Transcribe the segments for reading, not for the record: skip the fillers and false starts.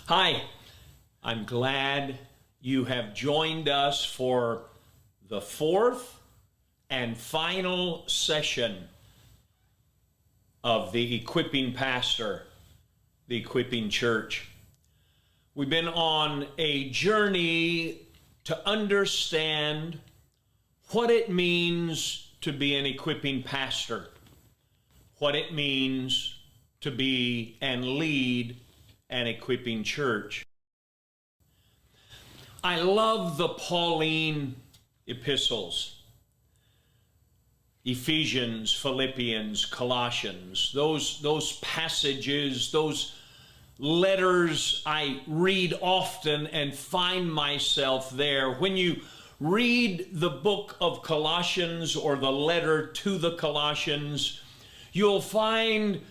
Hi, I'm glad you have joined us for the fourth and final session of the Equipping Pastor, the Equipping Church. We've been on a journey to understand what it means to be an equipping pastor, what it means to be and lead an equipping church. I love the Pauline epistles, Ephesians, Philippians, Colossians, those passages, those letters I read often and find myself there. When you read the book of Colossians or the letter to the Colossians, you'll find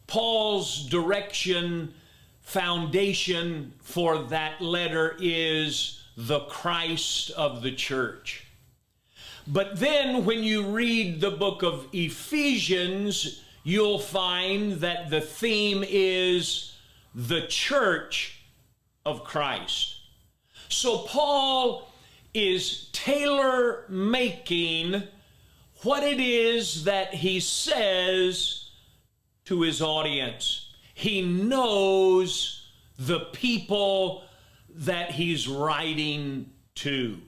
Paul's direction, foundation for that letter is the Christ of the church. But then when you read the book of Ephesians, you'll find that the theme is the church of Christ. So Paul is tailor-making what it is that he says to his audience. He knows the people that he's writing to.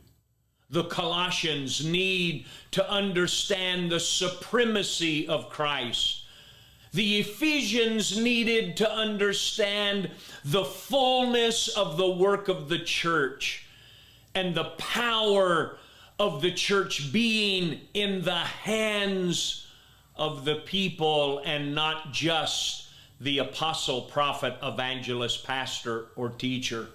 The Colossians need to understand the supremacy of Christ. The Ephesians needed to understand the fullness of the work of the church and the power of the church being in the hands of the people and not just the apostle, prophet, evangelist, pastor, or teacher.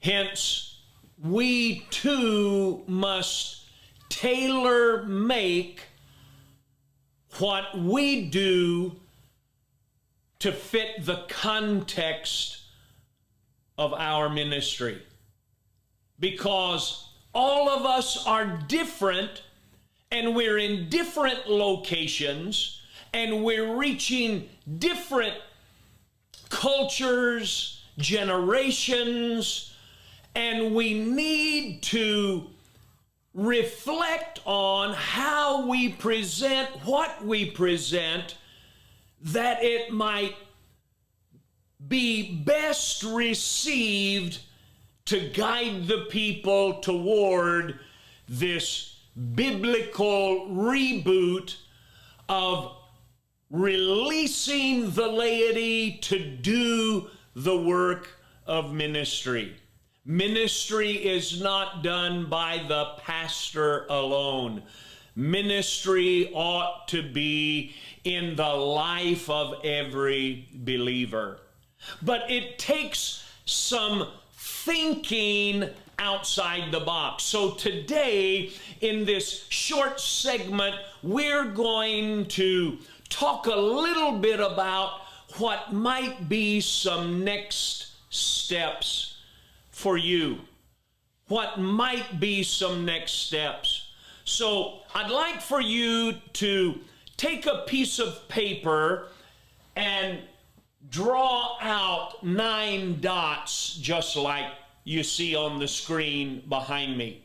Hence, we too must tailor-make what we do to fit the context of our ministry. Because all of us are different, and we're in different locations, and we're reaching different cultures, generations, and we need to reflect on how we present what we present, that it might be best received to guide the people toward this biblical reboot of releasing the laity to do the work of ministry. Ministry is not done by the pastor alone. Ministry ought to be in the life of every believer. But it takes some thinking outside the box. So today, in this short segment, we're going to talk a little bit about what might be some next steps for you. What might be some next steps. So I'd like for you to take a piece of paper and draw out 9 dots, just like you see on the screen behind me.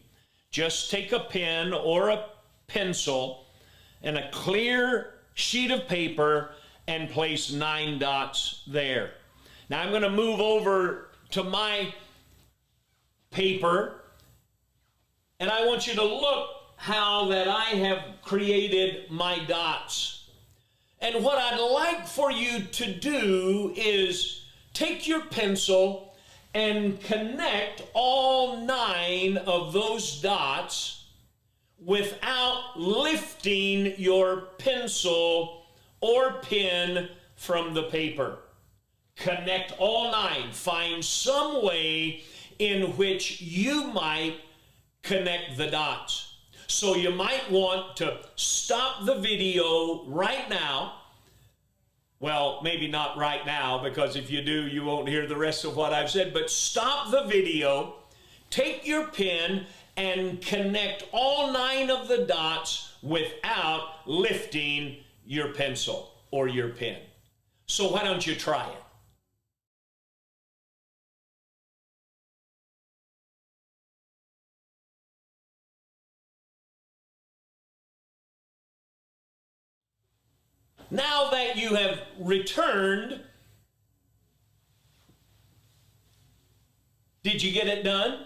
Just take a pen or a pencil and a clear sheet of paper and place 9 dots there. Now I'm going to move over to my paper, and I want you to look how that I have created my dots. And what I'd like for you to do is take your pencil and connect all 9 of those dots without lifting your pencil or pen from the paper. Connect all 9. Find some way in which you might connect the dots. So you might want to stop the video right now. Well, maybe not right now, because if you do, you won't hear the rest of what I've said. But stop the video, take your pen, and connect all 9 of the dots without lifting your pencil or your pen. So why don't you try it? Now that you have returned, did you get it done?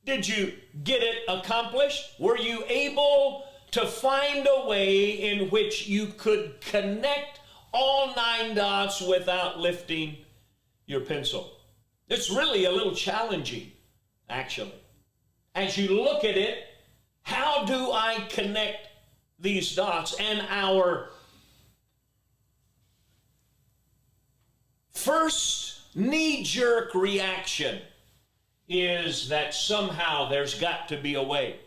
Did you get it accomplished? Were you able to find a way in which you could connect all 9 dots without lifting your pencil? It's really a little challenging, actually. As you look at it, how do I connect these dots? And our first knee-jerk reaction is that somehow there's got to be a way.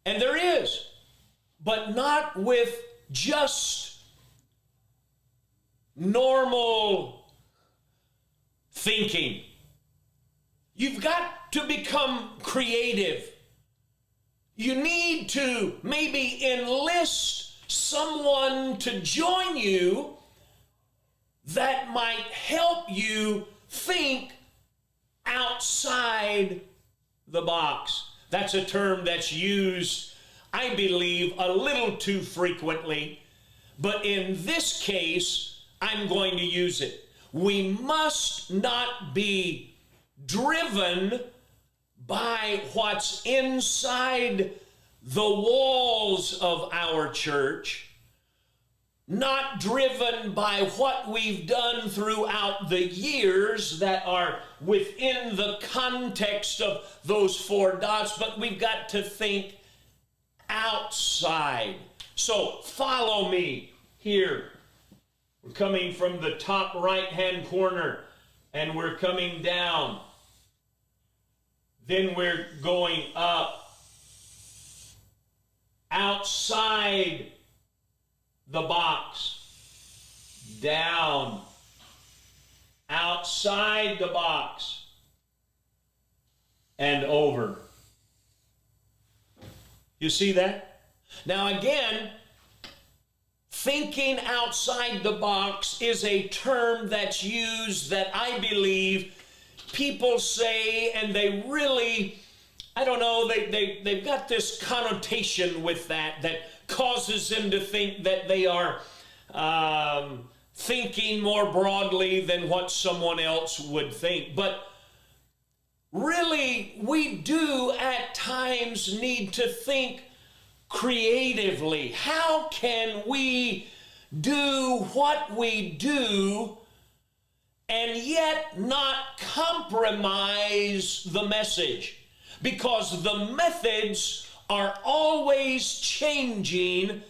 And there is, but not with just normal thinking. You've got to become creative. You need to maybe enlist someone to join you that might help you think outside the box. That's a term that's used, I believe, a little too frequently, but in this case, I'm going to use it. We must not be driven by what's inside the walls of our church, not driven by what we've done throughout the years that are within the context of those 4 dots, but we've got to think outside. So follow me here. We're coming from the top right-hand corner, and we're coming down. Then we're going up, outside the box, down, outside the box, and over. You see that? Now again, thinking outside the box is a term that's used that I believe people say, and they really, I don't know, they've got this connotation with that causes them to think that they are thinking more broadly than what someone else would think. But really, we do at times need to think creatively. How can we do what we do and yet not compromise the message? Because the methods are always changing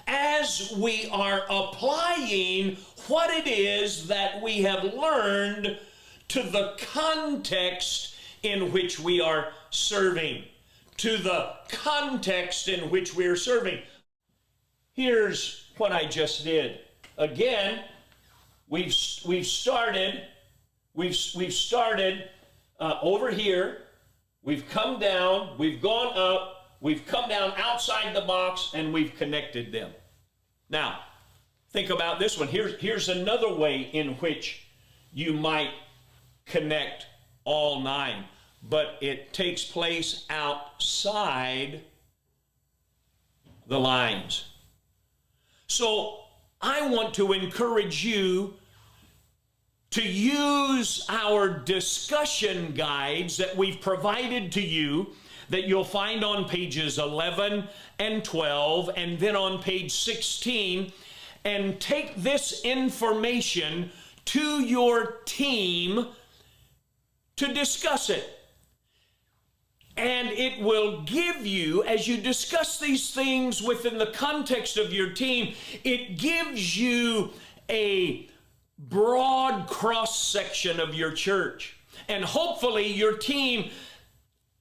as we are applying what it is that we have learned to the context in which we are serving. To the context in which we are serving. Here's what I just did. Again, we've started over here. We've come down. We've gone up. We've come down outside the box, and we've connected them. Now, think about this one. Here's another way in which you might connect all 9, but it takes place outside the lines. So I want to encourage you to use our discussion guides that we've provided to you, that you'll find on pages 11 and 12, and then on page 16, and take this information to your team to discuss it. And it will give you, as you discuss these things within the context of your team, it gives you a broad cross-section of your church. And hopefully your team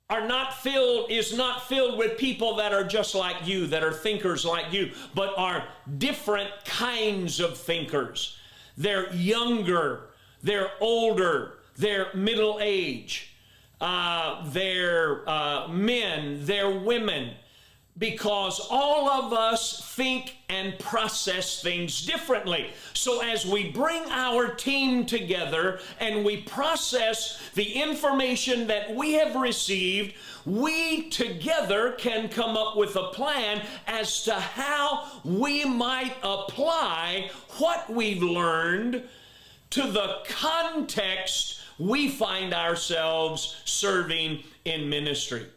is not filled with people that are just like you, that are thinkers like you, but are different kinds of thinkers. They're younger, they're older, they're middle age, they're men, they're women, because all of us think and process things differently. So as we bring our team together and we process the information that we have received, we together can come up with a plan as to how we might apply what we've learned to the context we find ourselves serving in ministry.